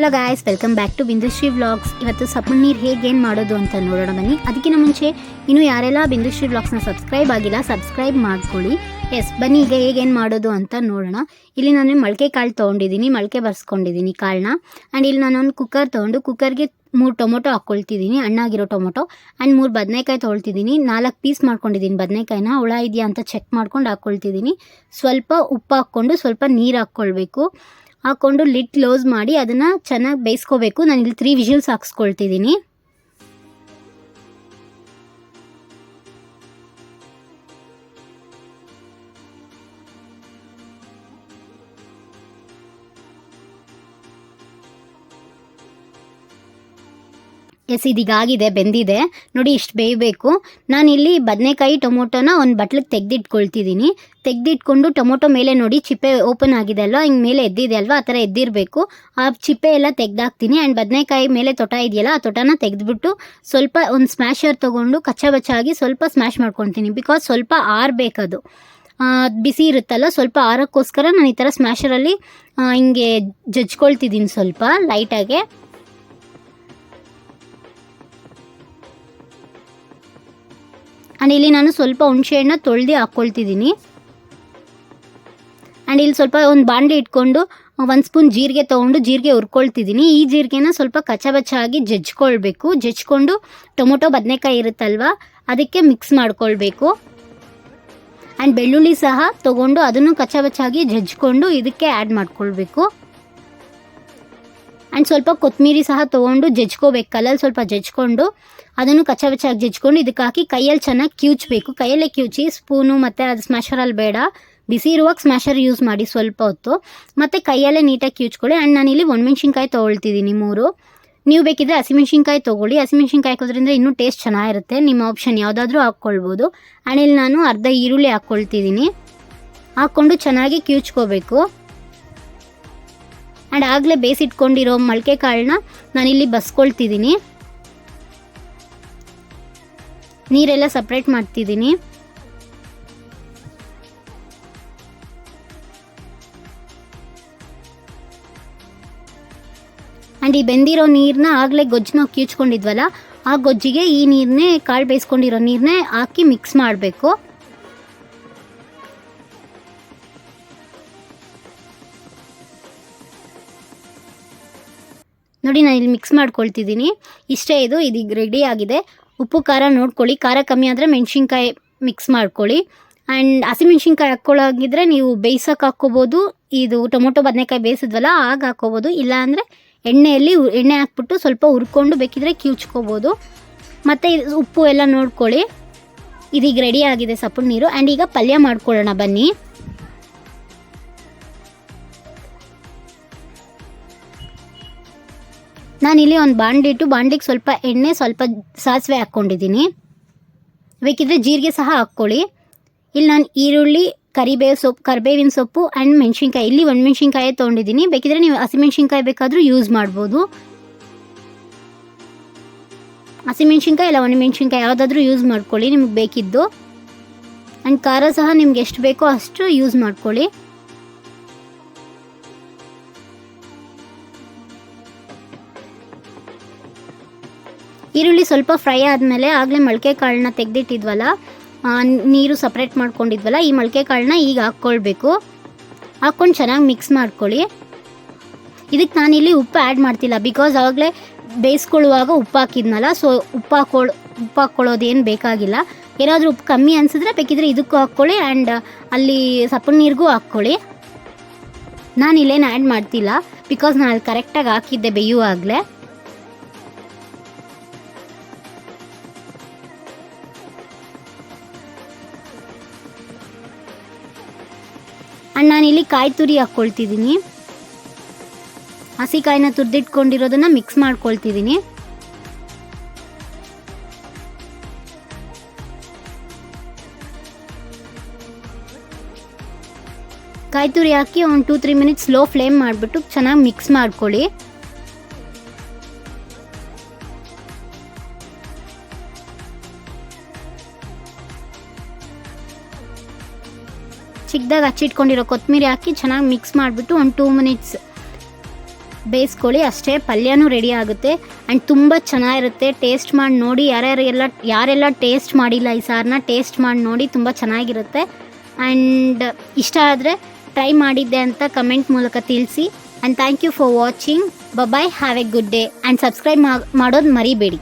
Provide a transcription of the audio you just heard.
Hello guys, welcome back to Bindushree vlogs. ಇವತ್ತು ಸಪ್ಪನ್ ನೀರು ಹೇಗೆ ಏನು ಮಾಡೋದು ಅಂತ ನೋಡೋಣ ಬನ್ನಿ. ಅದಕ್ಕಿಂತ ಮುಂಚೆ ಇನ್ನೂ ಯಾರೆಲ್ಲ ಬಿಂದುಶ್ರೀ ವ್ಲಾಗ್ಸ್ನ ಸಬ್ಸ್ಕ್ರೈಬ್ ಆಗಿಲ್ಲ ಸಬ್ಸ್ಕ್ರೈಬ್ ಮಾಡ್ಕೊಳ್ಳಿ. ಬನ್ನಿ ಈಗ ಹೇಗೇನು ಮಾಡೋದು ಅಂತ ನೋಡೋಣ. ಇಲ್ಲಿ ನಾನು ಮೊಳಕೆ ಕಾಳು ತೊಗೊಂಡಿದ್ದೀನಿ, ಮೊಳಕೆ ಬರ್ಸ್ಕೊಂಡಿದ್ದೀನಿ ಕಾಳನ್ನ. ಆ್ಯಂಡ್ ಇಲ್ಲಿ ನಾನೊಂದು ಕುಕ್ಕರ್ ತೊಗೊಂಡು ಕುಕ್ಕರ್ಗೆ 3 ಟೊಮೊಟೊ ಹಾಕ್ಕೊಳ್ತಿದ್ದೀನಿ, ಹಣ್ಣಾಗಿರೋ ಟೊಮೊಟೊ. ಆ್ಯಂಡ್ 3 ಬದನೆಕಾಯಿ ತೊಗೊಳ್ತಿದ್ದೀನಿ. 4 ಪೀಸ್ ಮಾಡ್ಕೊಂಡಿದ್ದೀನಿ ಬದನೆಕಾಯಿನ. ಹುಳ ಇದೆಯಾ ಅಂತ ಚೆಕ್ ಮಾಡ್ಕೊಂಡು ಹಾಕ್ಕೊಳ್ತಿದ್ದೀನಿ. ಸ್ವಲ್ಪ ಉಪ್ಪು ಹಾಕ್ಕೊಂಡು ಸ್ವಲ್ಪ ನೀರು ಹಾಕ್ಕೊಳ್ಬೇಕು. ಹಾಕ್ಕೊಂಡು ಲಿಡ್ ಕ್ಲೋಸ್ ಮಾಡಿ ಅದನ್ನು ಚೆನ್ನಾಗಿ ಬೇಯಿಸ್ಕೋಬೇಕು. ನಾನು ಇಲ್ಲಿ 3 ವಿಷಲ್ಸ್ ಹಾಕ್ಸ್ಕೊಳ್ತಿದ್ದೀನಿ. ಇದೀಗಾಗಿದೆ, ಬೆಂದಿದೆ ನೋಡಿ. ಇಷ್ಟು ಬೇಯಬೇಕು. ನಾನಿಲ್ಲಿ ಬದನೆಕಾಯಿ ಟೊಮೊಟೊನ ಒಂದು ಬಟ್ಲಿಗೆ ತೆಗೆದಿಟ್ಕೊಳ್ತಿದ್ದೀನಿ. ತೆಗೆದಿಟ್ಕೊಂಡು ಟೊಮೊಟೊ ಮೇಲೆ ನೋಡಿ ಚಿಪ್ಪೆ ಓಪನ್ ಆಗಿದೆ ಅಲ್ವಾ, ಹಿಂಗೆ ಮೇಲೆ ಎದ್ದಿದೆ ಅಲ್ವಾ, ಆ ಥರ ಎದ್ದಿರಬೇಕು. ಆ ಚಿಪ್ಪೆ ಎಲ್ಲ ತೆಗೆದಾಕ್ತೀನಿ. ಆ್ಯಂಡ್ ಬದನೆಕಾಯಿ ಮೇಲೆ ತೊಟ ಇದೆಯಲ್ಲ, ಆ ತೊಟನ ತೆಗೆದ್ಬಿಟ್ಟು ಸ್ವಲ್ಪ ಒಂದು ಸ್ಮ್ಯಾಶರ್ ತೊಗೊಂಡು ಕಚ್ಚಾಬಚ್ಚಾಗಿ ಸ್ವಲ್ಪ ಸ್ಮ್ಯಾಶ್ ಮಾಡ್ಕೊತೀನಿ. ಬಿಕಾಸ್ ಸ್ವಲ್ಪ ಆರಬೇಕದು, ಬಿಸಿ ಇರುತ್ತಲ್ಲ, ಸ್ವಲ್ಪ ಆರೋಕ್ಕೋಸ್ಕರ ನಾನು ಈ ಥರ ಸ್ಮ್ಯಾಶರಲ್ಲಿ ಹಿಂಗೆ ಜಜ್ಕೊಳ್ತಿದ್ದೀನಿ ಸ್ವಲ್ಪ ಲೈಟಾಗೆ. ಆ್ಯಂಡ್ ಇಲ್ಲಿ ನಾನು ಸ್ವಲ್ಪ ಹುಣಸೆಹಣ್ಣು ತೊಳೆದು ಹಾಕ್ಕೊಳ್ತಿದ್ದೀನಿ. ಆ್ಯಂಡ್ ಇಲ್ಲಿ ಸ್ವಲ್ಪ ಒಂದು ಬಾಣಲೆ ಇಟ್ಕೊಂಡು 1 ಸ್ಪೂನ್ ಜೀರಿಗೆ ತೊಗೊಂಡು ಜೀರಿಗೆ ಹುರ್ಕೊಳ್ತಿದ್ದೀನಿ. ಈ ಜೀರಿಗೆನ ಸ್ವಲ್ಪ ಕಚ್ಚಬಚ್ಚಾಗಿ ಜಜ್ಕೊಳ್ಬೇಕು. ಜಜ್ಕೊಂಡು ಟೊಮೊಟೊ ಬದನೆಕಾಯಿ ಇರುತ್ತಲ್ವ ಅದಕ್ಕೆ ಮಿಕ್ಸ್ ಮಾಡ್ಕೊಳ್ಬೇಕು. ಆ್ಯಂಡ್ ಬೆಳ್ಳುಳ್ಳಿ ಸಹ ತೊಗೊಂಡು ಅದನ್ನು ಕಚ್ಚಬಚ್ಚಾಗಿ ಜಜ್ಕೊಂಡು ಇದಕ್ಕೆ ಆ್ಯಡ್ ಮಾಡ್ಕೊಳ್ಬೇಕು. ಆ್ಯಂಡ್ ಸ್ವಲ್ಪ ಕೊತ್ತಂಬರಿ ಸಹ ತೊಗೊಂಡು ಜಜ್ಕೋಬೇಕು. ಕಲ್ಲಲ್ಲಿ ಸ್ವಲ್ಪ ಜಜ್ಕೊಂಡು ಅದನ್ನು ಕಚ್ಚಬಚ್ಚಾಗಿ ಜಜ್ಕೊಂಡು ಇದಕ್ಕೆ ಹಾಕಿ ಕೈಯಲ್ಲಿ ಚೆನ್ನಾಗಿ ಕಿವುಚಬೇಕು. ಕೈಯಲ್ಲೇ ಕಿವುಚಿ, ಸ್ಪೂನು ಮತ್ತು ಅದು ಸ್ಮ್ಯಾಶರಲ್ಲಿ ಬೇಡ, ಬಿಸಿ ಇರುವಾಗ ಸ್ಮ್ಯಾಶರ್ ಯೂಸ್ ಮಾಡಿ ಸ್ವಲ್ಪ ಹೊತ್ತು. ಮತ್ತು ಕೈಯಲ್ಲೇ ನೀಟಾಗಿ ಕಿವುಚ್ಕೊಳ್ಳಿ. ಆ್ಯಂಡ್ ನಾನಿಲ್ಲಿ ಒಣಮೆಣ್ಸಿನ್ಕಾಯಿ ತೊಗೊಳ್ತಿದ್ದೀನಿ 3. ನೀವು ಬೇಕಿದ್ದರೆ ಹಸಿಮೆಣ್ಸಿನ್ಕಾಯಿ ತೊಗೊಳ್ಳಿ. ಹಸಿಮೆಣ್ಸಿನ್ಕಾಯಿ ಹಾಕೋದ್ರಿಂದ ಇನ್ನೂ ಟೇಸ್ಟ್ ಚೆನ್ನಾಗಿರುತ್ತೆ. ನಿಮ್ಮ ಆಪ್ಷನ್ ಯಾವುದಾದ್ರೂ ಹಾಕ್ಕೊಳ್ಬೋದು. ಆ್ಯಂಡ್ ಇಲ್ಲಿ ನಾನು ಅರ್ಧ ಈರುಳ್ಳಿ ಹಾಕ್ಕೊಳ್ತಿದ್ದೀನಿ. ಹಾಕ್ಕೊಂಡು ಚೆನ್ನಾಗಿ ಕಿವುಚ್ಕೋಬೇಕು. ಆ್ಯಂಡ್ ಆಗಲೇ ಬೇಯಿಸಿಟ್ಕೊಂಡಿರೋ ಮೊಳಕೆ ಕಾಳನ್ನ ನಾನಿಲ್ಲಿ ಬಸ್ಕೊಳ್ತಿದ್ದೀನಿ. ನೀರೆಲ್ಲ ಸಪ್ರೇಟ್ ಮಾಡ್ತಿದ್ದೀನಿ. ಆ್ಯಂಡ್ ಈ ಬೆಂದಿರೋ ನೀರನ್ನ ಆಗಲೇ ಗೊಜ್ಜನ್ನ ಕಿವುಚ್ಕೊಂಡಿದ್ವಲ್ಲ, ಆ ಗೊಜ್ಜಿಗೆ ಈ ನೀರನ್ನೇ, ಕಾಳು ಬೇಯಿಸ್ಕೊಂಡಿರೋ ನೀರನ್ನೇ ಹಾಕಿ ಮಿಕ್ಸ್ ಮಾಡಬೇಕು. ನೋಡಿ ನಾನು ಇಲ್ಲಿ ಮಿಕ್ಸ್ ಮಾಡ್ಕೊಳ್ತಿದ್ದೀನಿ. ಇಷ್ಟೇ, ಇದೀಗ ರೆಡಿ ಆಗಿದೆ. ಉಪ್ಪು ಖಾರ ನೋಡ್ಕೊಳ್ಳಿ. ಖಾರ ಕಮ್ಮಿ ಆದರೆ ಮೆಣಸಿನ್ಕಾಯಿ ಮಿಕ್ಸ್ ಮಾಡ್ಕೊಳ್ಳಿ. ಆ್ಯಂಡ್ ಹಸಿಮೆಣ್ಸಿನ್ಕಾಯಿ ಹಾಕ್ಕೊಳ್ಳೋಗಿದ್ರೆ ನೀವು ಬೇಯಿಸೋಕೆ ಹಾಕ್ಕೋಬೋದು. ಇದು ಟೊಮೊಟೊ ಬದನೆಕಾಯಿ ಬೇಯಿಸಿದ್ವಲ್ಲ ಆಗ ಹಾಕ್ಕೋಬೋದು. ಇಲ್ಲಾಂದರೆ ಎಣ್ಣೆ ಹಾಕ್ಬಿಟ್ಟು ಸ್ವಲ್ಪ ಹುರ್ಕೊಂಡು ಬೇಕಿದ್ರೆ ಕಿವುಚ್ಕೋಬೋದು. ಮತ್ತು ಉಪ್ಪು ಎಲ್ಲ ನೋಡ್ಕೊಳ್ಳಿ. ಇದೀಗ ರೆಡಿ ಆಗಿದೆ ಸಪ್ಪು ನೀರು. ಆ್ಯಂಡ್ ಈಗ ಪಲ್ಯ ಮಾಡ್ಕೊಳ್ಳೋಣ ಬನ್ನಿ. ನಾನಿಲ್ಲಿ ಒಂದು ಬಾಣಲಿಗೆ ಸ್ವಲ್ಪ ಎಣ್ಣೆ, ಸ್ವಲ್ಪ ಸಾಸಿವೆ ಹಾಕ್ಕೊಂಡಿದ್ದೀನಿ. ಬೇಕಿದ್ರೆ ಜೀರಿಗೆ ಸಹ ಹಾಕ್ಕೊಳ್ಳಿ. ಇಲ್ಲಿ ನಾನು ಈರುಳ್ಳಿ, ಕರಿಬೇವಿನ ಸೊಪ್ಪು ಆ್ಯಂಡ್ ಮೆಣಸಿನ್ಕಾಯಿ, ಇಲ್ಲಿ ಒಣಮೆಣ್ಸಿನ್ಕಾಯಿ ತೊಗೊಂಡಿದ್ದೀನಿ. ಬೇಕಿದ್ರೆ ನೀವು ಹಸಿಮೆಣ್ಸಿನ್ಕಾಯಿ ಬೇಕಾದರೂ ಯೂಸ್ ಮಾಡ್ಬೋದು. ಹಸಿಮೆಣ್ಸಿನ್ಕಾಯಿ ಇಲ್ಲ ಒಣಮೆಣ್ಸಿನ್ಕಾಯಿ ಯಾವುದಾದ್ರೂ ಯೂಸ್ ಮಾಡ್ಕೊಳ್ಳಿ ನಿಮ್ಗೆ ಬೇಕಿದ್ದು. ಆ್ಯಂಡ್ ಖಾರ ಸಹ ನಿಮ್ಗೆ ಎಷ್ಟು ಬೇಕೋ ಅಷ್ಟು ಯೂಸ್ ಮಾಡ್ಕೊಳ್ಳಿ. ಈರುಳ್ಳಿ ಸ್ವಲ್ಪ ಫ್ರೈ ಆದಮೇಲೆ ಆಗಲೇ ಮೊಳಕೆ ಕಾಳನ್ನ ತೆಗೆದಿಟ್ಟಿದ್ವಲ್ಲ, ನೀರು ಸಪ್ರೇಟ್ ಮಾಡ್ಕೊಂಡಿದ್ವಲ್ಲ, ಈ ಮೊಳಕೆ ಕಾಳನ್ನ ಈಗ ಹಾಕ್ಕೊಳ್ಬೇಕು. ಹಾಕ್ಕೊಂಡು ಚೆನ್ನಾಗಿ ಮಿಕ್ಸ್ ಮಾಡ್ಕೊಳ್ಳಿ. ಇದಕ್ಕೆ ನಾನಿಲ್ಲಿ ಉಪ್ಪು ಆ್ಯಡ್ ಮಾಡ್ತಿಲ್ಲ, ಬಿಕಾಸ್ ಆವಾಗಲೇ ಬೇಯಿಸ್ಕೊಳ್ಳುವಾಗ ಉಪ್ಪು ಹಾಕಿದ್ನಲ್ಲ. ಸೊ ಉಪ್ಪು ಹಾಕ್ಕೊಳ್ಳೋದು ಏನು ಬೇಕಾಗಿಲ್ಲ. ಏನಾದರೂ ಉಪ್ಪು ಕಮ್ಮಿ ಅನಿಸಿದ್ರೆ ಬೇಕಿದ್ರೆ ಇದಕ್ಕೂ ಹಾಕ್ಕೊಳ್ಳಿ. ಆ್ಯಂಡ್ ಅಲ್ಲಿ ಸಪ್ಪು ನೀರಿಗೂ ಹಾಕ್ಕೊಳ್ಳಿ. ನಾನಿಲ್ಲೇನು ಆ್ಯಡ್ ಮಾಡ್ತಿಲ್ಲ, ಬಿಕಾಸ್ ನಾನು ಅಲ್ಲಿ ಕರೆಕ್ಟಾಗಿ ಹಾಕಿದ್ದೆ ಬೇಯುವಾಗಲೇ. ಆ್ಯಂಡ್ ನಾನಿಲ್ಲಿ ಕಾಯಿ ತುರಿ ಹಾಕ್ಕೊಳ್ತಿದ್ದೀನಿ. ಹಸಿ ಕಾಯಿನ ತುರಿದಿಟ್ಕೊಂಡಿರೋದನ್ನು ಮಿಕ್ಸ್ ಮಾಡ್ಕೊಳ್ತಿದ್ದೀನಿ. ಕಾಯಿ ತುರಿ ಹಾಕಿ ಒಂದು 2-3 ಮಿನಿಟ್ಸ್ ಸ್ಲೋ ಫ್ಲೇಮ್ ಮಾಡಿಬಿಟ್ಟು ಚೆನ್ನಾಗಿ ಮಿಕ್ಸ್ ಮಾಡ್ಕೊಳ್ಳಿ. ಚಿಕ್ಕದಾಗಿ ಹಚ್ಚಿಟ್ಕೊಂಡಿರೋ ಕೊತ್ತಂಬರಿ ಹಾಕಿ ಚೆನ್ನಾಗಿ ಮಿಕ್ಸ್ ಮಾಡಿಬಿಟ್ಟು ಒಂದು 2 ಮಿನಿಟ್ಸ್ ಬೇಯಿಸ್ಕೊಳ್ಳಿ ಅಷ್ಟೇ. ಪಲ್ಯನೂ ರೆಡಿ ಆಗುತ್ತೆ ಆ್ಯಂಡ್ ತುಂಬ ಚೆನ್ನಾಗಿರುತ್ತೆ. ಟೇಸ್ಟ್ ಮಾಡಿ ನೋಡಿ. ಯಾರೆಲ್ಲ ಟೇಸ್ಟ್ ಮಾಡಿಲ್ಲ ಈ ಸಾರನ್ನ ಟೇಸ್ಟ್ ಮಾಡಿ ನೋಡಿ, ತುಂಬ ಚೆನ್ನಾಗಿರುತ್ತೆ. ಆ್ಯಂಡ್ ಇಷ್ಟ ಆದರೆ ಟ್ರೈ ಮಾಡಿದ್ದೆ ಅಂತ ಕಮೆಂಟ್ ಮೂಲಕ ತಿಳಿಸಿ. And thank you for watching. Bye, have a good day and subscribe ಮಾಡೋದು ಮರಿಬೇಡಿ.